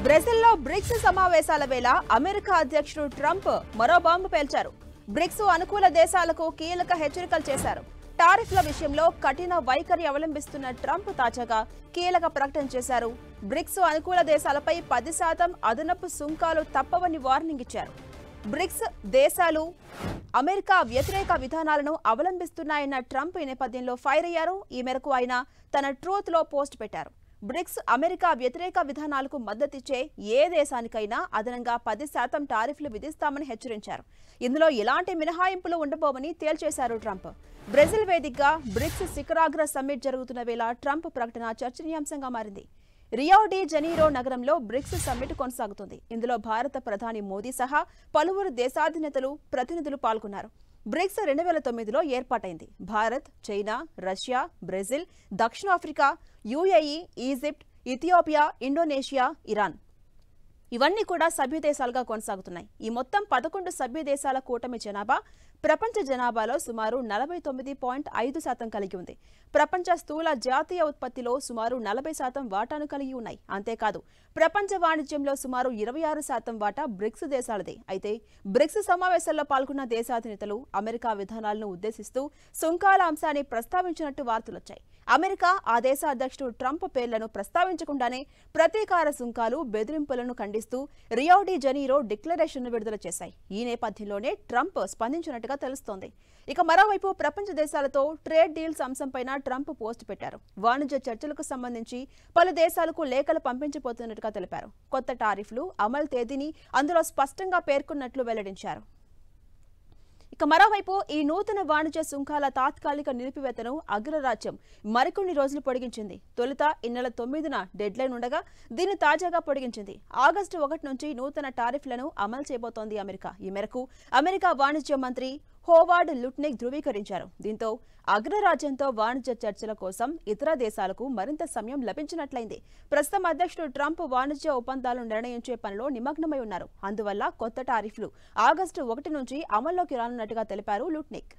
బ్రెజిల్లో బ్రిక్స్ సమావేశాల వేళ అమెరికా అధ్యక్షుడు ట్రంప్ మరో బాంబు పేల్చారు. బ్రిక్స్ అనుకూల దేశాలకు కీలక హెచ్చరికలు చేశారు. టారిఫ్ల విషయంలో కఠిన వైఖరి అవలంబిస్తున్న ట్రంప్ తాజాగా కీలక ప్రకటన చేశారు. బ్రిక్స్ అనుకూల దేశాలపై 10% అదనపు సుంకాలు తప్పవని వార్నింగ్ ఇచ్చారు. బ్రిక్స్ దేశాలు అమెరికా వ్యతిరేక విధానాలను అవలంబిస్తున్నాయన్న ట్రంప్ ఈ నేపథ్యంలో ఫైర్ అయ్యారు. ఈ మేరకు ఆయన తన ట్రూత్ లో పోస్ట్ పెట్టారు. బ్రిక్స్ అమెరికా వ్యతిరేక విధానాలకు మద్దతిచ్చే ఏ దేశానికైనా అదనంగా 10% టారిఫ్లు విధిస్తామని హెచ్చరించారు. ఇందులో ఎలాంటి మినహాయింపులు ఉండబోవని తేల్చేశారు ట్రంప్. బ్రెజిల్ వేదికగా బ్రిక్స్ శిఖరాగ్ర సమ్మిట్ జరుగుతున్న వేళ ట్రంప్ ప్రకటన చర్చనీయాంశంగా మారింది. రియో డి జనీరో నగరంలో బ్రిక్స్ సమ్మిట్ కొనసాగుతుంది. ఇందులో భారత ప్రధాని మోదీ సహా పలువురు దేశాధినేతలు ప్రతినిధులు పాల్గొన్నారు. బ్రిక్స్ 2009లో ఏర్పాటైంది. భారత్, చైనా, రష్యా, బ్రెజిల్, దక్షిణాఫ్రికా, UAE, Egypt, Ethiopia, Indonesia, Iran ఇవన్నీ కూడా సభ్య దేశాలుగా కొనసాగుతున్నాయి. ఈ మొత్తం 11 సభ్య దేశాల కూటమి జనాభా ప్రపంచ జనాభాలో సుమారు 49.5% కలిగి ఉంది. ప్రపంచ స్థూల జాతీయ ఉత్పత్తిలో సుమారు 40% వాటాను కలిగి ఉన్నాయి. అంతేకాదు ప్రపంచ వాణిజ్యంలో సుమారు 26% వాటా బ్రిక్స్ దేశాలదే. అయితే బ్రిక్స్ సమావేశాల్లో పాల్గొన్న దేశాధినేతలు అమెరికా విధానాలను ఉద్దేశిస్తూ సుంకాల అంశాన్ని ప్రస్తావించినట్టు వార్తలొచ్చాయి. అమెరికా ఆ దేశ అధ్యక్షుడు ట్రంప్ పేర్లను ప్రస్తావించకుండానే ప్రతీకార సుంకాలు, బెదిరింపులను ఖండిస్తూ రియో డి జనీరో డిక్లరేషన్ను విడుదల చేశాయి. ఈ నేపథ్యంలోనే ట్రంప్ స్పందించినట్టుగా తెలుస్తోంది. ఇక మరోవైపు ప్రపంచ దేశాలతో ట్రేడ్ డీల్స్ అంశంపైన ట్రంప్ పోస్ట్ పెట్టారు. వాణిజ్య చర్చలకు సంబంధించి పలు దేశాలకు లేఖలు పంపించబోతున్నట్టుగా తెలిపారు. కొత్త టారిఫ్లు అమలు తేదీని అందులో స్పష్టంగా పేర్కొన్నట్లు వెల్లడించారు. ఇక మరోవైపు ఈ నూతన వాణిజ్య సుంకాల తాత్కాలిక నిలిపివేతను అగ్రరాజ్యం మరికొన్ని రోజులు పొడిగించింది. తొలుత ఈ నెల 9న డెడ్లైన్ ఉండగా దీన్ని తాజాగా పొడిగించింది. ఆగస్టు 1 నుంచి నూతన టారిఫ్లను అమలు చేయబోతోంది అమెరికా. ఈ మేరకు అమెరికా వాణిజ్య మంత్రి హోవార్డ్ లుట్నిక్ ధృవీకరించారు. దీంతో అగ్రరాజ్యంతో వాణిజ్య చర్చల కోసం ఇతర దేశాలకు మరింత సమయం లభించినట్లయింది. ప్రస్తుతం అధ్యక్షుడు ట్రంప్ వాణిజ్య ఒప్పందాలను నిర్ణయించే పనిలో నిమగ్నమై ఉన్నారు. అందువల్ల కొత్త టారిఫ్లు ఆగస్టు 1 నుంచి అమల్లోకి రానున్నట్టుగా తెలిపారు లుట్నిక్.